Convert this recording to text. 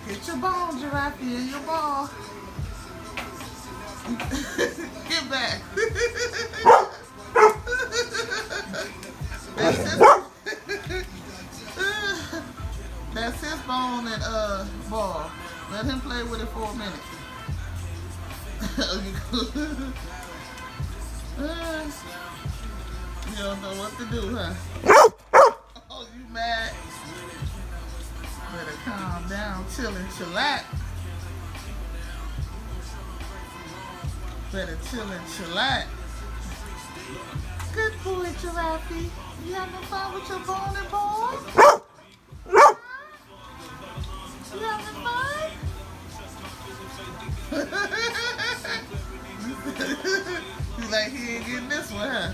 Get your bone, Giraffe, in your ball. Get back. That's his, that's his bone and ball. Let him play with it for a minute. You don't know what to do, huh? Oh, you mad? Better calm down, chill and chillax. Better chill and chillax. Good boy, Giraffe. You having fun with your bone and ball? You having fun? You like he ain't getting this one, huh?